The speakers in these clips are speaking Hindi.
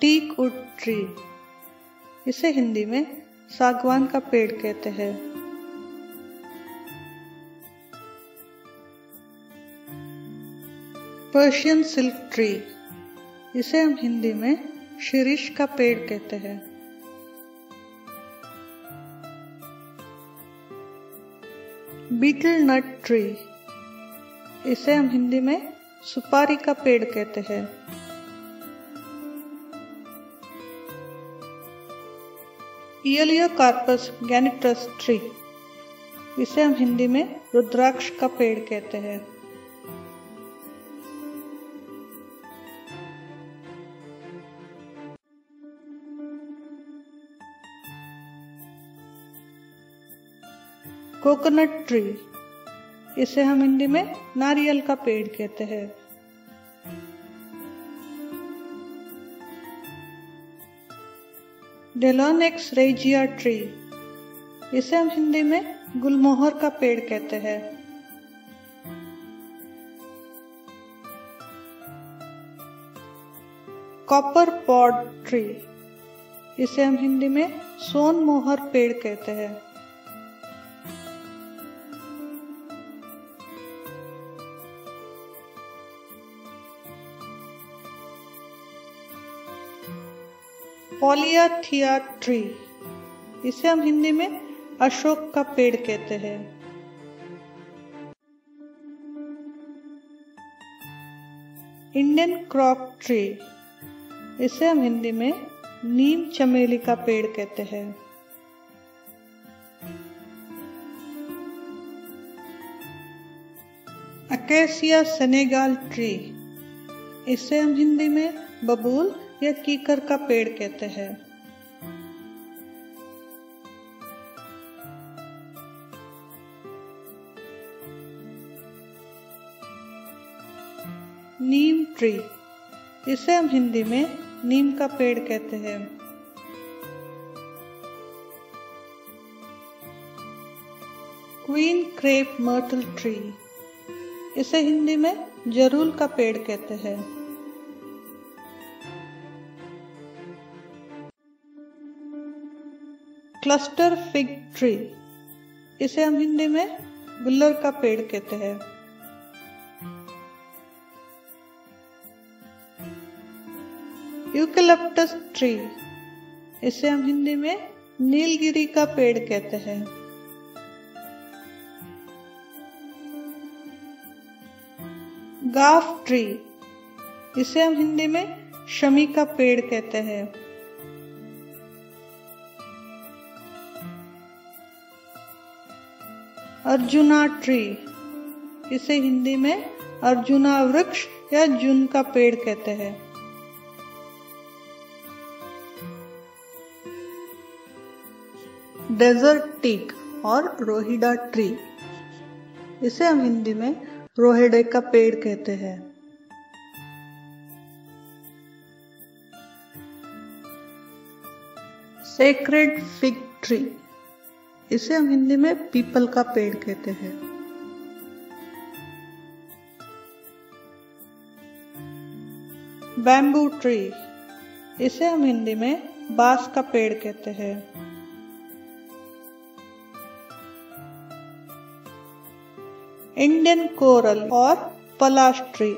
टीक वुड ट्री, इसे हिंदी में सागवान का पेड़ कहते हैं। पर्शियन सिल्क ट्री, इसे हम हिंदी में शिरीष का पेड़ कहते हैं। बीटल नट ट्री, इसे हम हिंदी में सुपारी का पेड़ कहते हैं। इयोलियोकार्पस गैनिट्रस ट्री, इसे हम हिंदी में रुद्राक्ष का पेड़ कहते हैं। कोकोनट ट्री, इसे हम हिंदी में नारियल का पेड़ कहते हैं। डेलोनेक्स रेजिया ट्री, इसे हम हिंदी में गुलमोहर का पेड़ कहते हैं। कॉपर पॉड ट्री, इसे हम हिंदी में सोन मोहर पेड़ कहते हैं। पॉलियाथिया ट्री, इसे हम हिंदी में अशोक का पेड़ कहते हैं। इंडियन क्रॉक ट्री, इसे हम हिंदी में नीम चमेली का पेड़ कहते हैं। अकेसिया सेनेगाल ट्री, इसे हम हिंदी में बबूल या कीकर का पेड़ कहते हैं। नीम ट्री, इसे हम हिंदी में नीम का पेड़ कहते हैं। क्वीन क्रेप मर्टल ट्री, इसे हिंदी में जरूल का पेड़ कहते हैं। क्लस्टर फिग ट्री, इसे हम हिंदी में गुल्लर का पेड़ कहते हैं। यूकेलिप्टस ट्री, इसे हम हिंदी में नीलगिरी का पेड़ कहते हैं। गाफ ट्री, इसे हम हिंदी में शमी का पेड़ कहते हैं। अर्जुना ट्री, इसे हिंदी में अर्जुना वृक्ष या जून का पेड़ कहते हैं। डेजर्ट टीक और रोहिडा ट्री, इसे हम हिंदी में रोहिडे का पेड़ कहते हैं। सेक्रेड फिग ट्री, इसे हम हिंदी में पीपल का पेड़ कहते हैं। बैम्बू ट्री, इसे हम हिंदी में बांस का पेड़ कहते हैं। इंडियन कोरल और पलाश ट्री,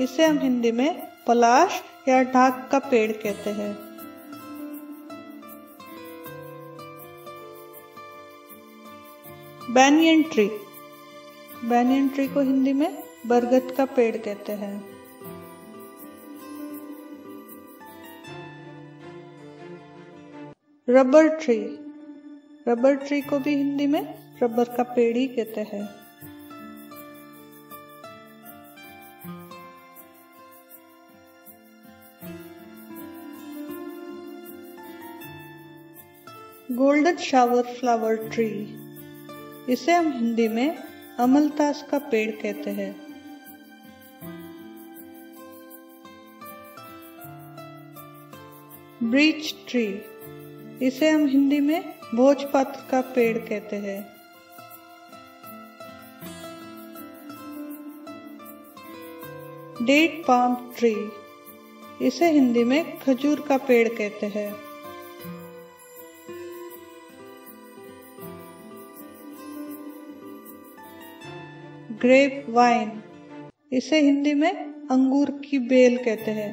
इसे हम हिंदी में पलाश या ढाक का पेड़ कहते हैं। बैनियन ट्री, बैनियन ट्री को हिंदी में बरगद का पेड़ कहते हैं। रबर ट्री, रबर ट्री को भी हिंदी में रबर का पेड़ ही कहते हैं। गोल्डन शावर फ्लावर ट्री, इसे हम हिंदी में अमलतास का पेड़ कहते हैं। ब्रीच ट्री, इसे हम हिंदी में भोजपत्र का पेड़ कहते हैं। डेट पाम ट्री, इसे हिंदी में खजूर का पेड़ कहते हैं। ग्रेप वाइन, इसे हिंदी में अंगूर की बेल कहते हैं।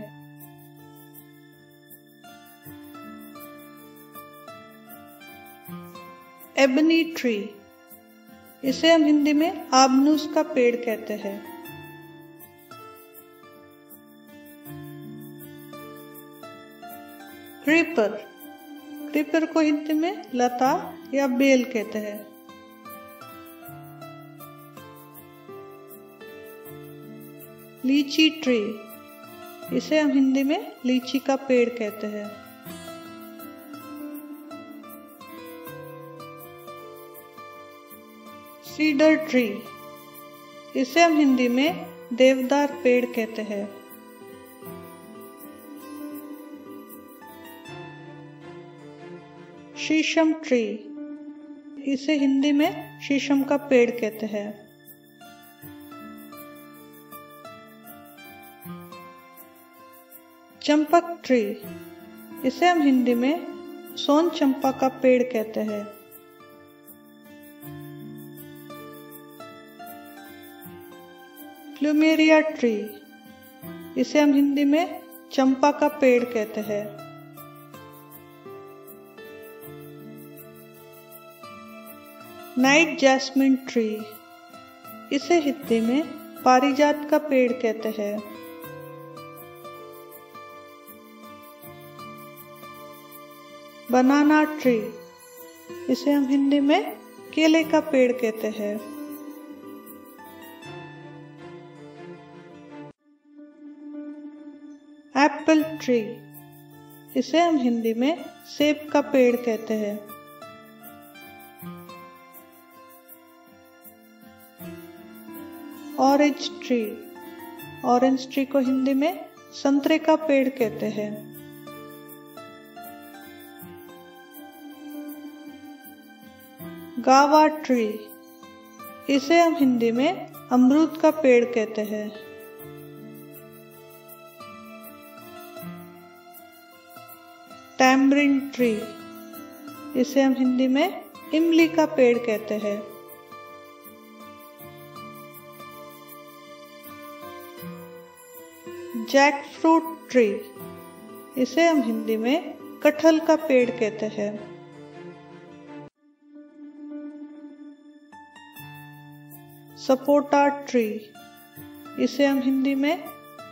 एबनी ट्री, इसे हम हिंदी में आबनूस का पेड़ कहते हैं। क्रीपर, क्रीपर को हिंदी में लता या बेल कहते हैं। लीची ट्री, इसे हम हिंदी में लीची का पेड़ कहते हैं। सीडर ट्री, इसे हम हिंदी में देवदार पेड़ कहते हैं। शीशम ट्री, इसे हिंदी में शीशम का पेड़ कहते हैं। चंपक ट्री, इसे हम हिंदी में सोन चंपा का पेड़ कहते हैं। प्लूमेरिया ट्री, इसे हम हिंदी में चंपा का पेड़ कहते हैं। नाइट जैस्मिन ट्री, इसे हिंदी में पारिजात का पेड़ कहते हैं। बनाना ट्री, इसे हम हिंदी में केले का पेड़ कहते हैं। एप्पल ट्री, इसे हम हिंदी में सेब का पेड़ कहते हैं। ऑरेंज ट्री, ऑरेंज ट्री को हिंदी में संतरे का पेड़ कहते हैं। गावा ट्री, इसे हम हिंदी में अमरूद का पेड़ कहते हैं। टैमरिन ट्री, इसे हम हिंदी में इमली का पेड़ कहते हैं। जैक फ्रूट ट्री, इसे हम हिंदी में कटहल का पेड़ कहते हैं। सपोटा ट्री, इसे हम हिंदी में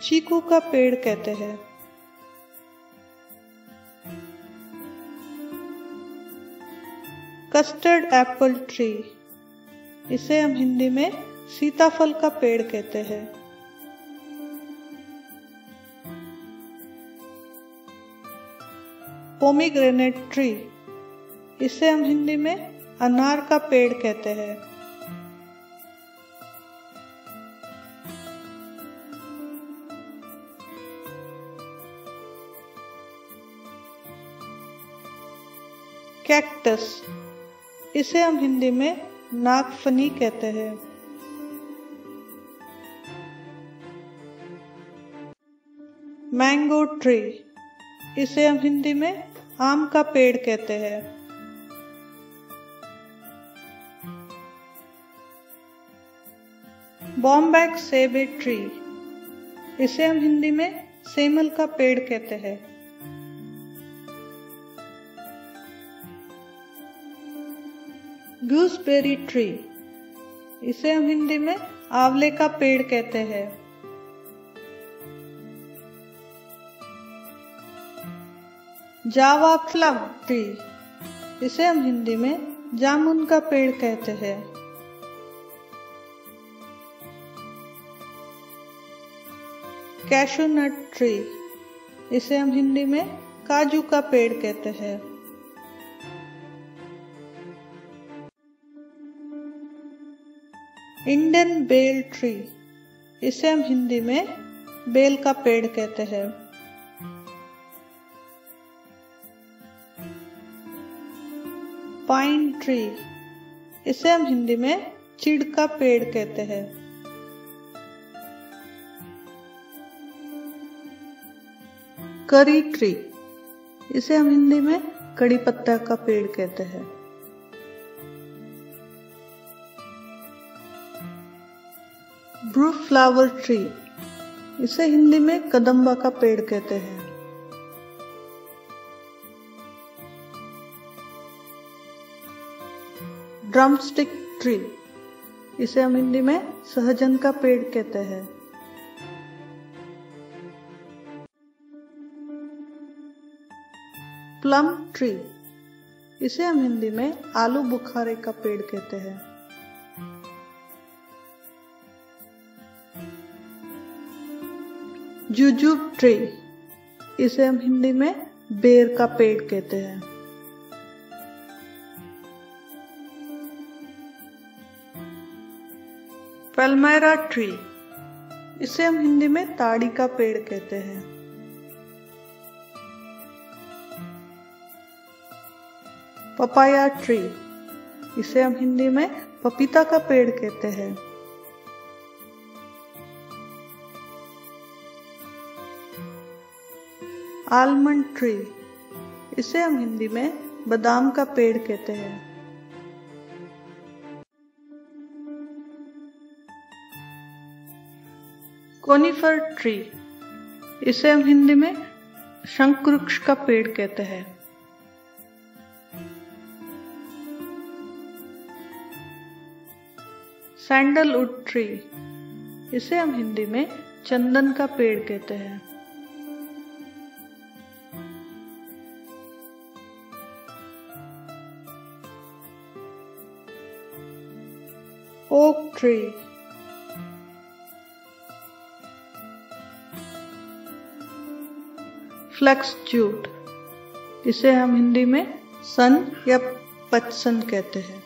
चीकू का पेड़ कहते हैं। कस्टर्ड एप्पल ट्री, इसे हम हिंदी में सीताफल का पेड़ कहते हैं। पोमीग्रेनेट ट्री, इसे हम हिंदी में अनार का पेड़ कहते हैं। कैक्टस, इसे हम हिंदी में नागफनी कहते हैं। मैंगो ट्री, इसे हम हिंदी में आम का पेड़ कहते हैं। बॉम्बैक सेबे ट्री, इसे हम हिंदी में सेमल का पेड़ कहते हैं। गूसबेरी ट्री, इसे हम हिंदी में आंवले का पेड़ कहते हैं। जावा प्लम ट्री, इसे हम हिंदी में जामुन का पेड़ कहते हैं। कैशू नट ट्री, इसे हम हिंदी में काजू का पेड़ कहते हैं। इंडियन बेल ट्री, इसे हम हिंदी में बेल का पेड़ कहते हैं। पाइन ट्री, इसे हम हिंदी में चिड़ का पेड़ कहते हैं। करी ट्री, इसे हम हिंदी में कड़ी पत्ता का पेड़ कहते हैं। ब्रू फ्लावर ट्री, इसे हिंदी में कदम्बा का पेड़ कहते हैं। ड्रमस्टिक ट्री, इसे हम हिंदी में सहजन का पेड़ कहते हैं। प्लम ट्री, इसे हम हिंदी में आलू बुखारे का पेड़ कहते हैं। जुजुब ट्री, इसे हम हिंदी में बेर का पेड़ कहते हैं। पैल्मायरा ट्री, इसे हम हिंदी में ताड़ी का पेड़ कहते हैं। पपाया ट्री, इसे हम हिंदी में पपीता का पेड़ कहते हैं। आलमंड ट्री, इसे हम हिंदी में बादाम का पेड़ कहते हैं। कोनिफर ट्री, इसे हम हिंदी में शंख वृक्ष का पेड़ कहते हैं। सैंडलवुड ट्री, इसे हम हिंदी में चंदन का पेड़ कहते हैं। ओक ट्री, फ्लेक्स जूट, इसे हम हिंदी में सन या पचसन कहते हैं।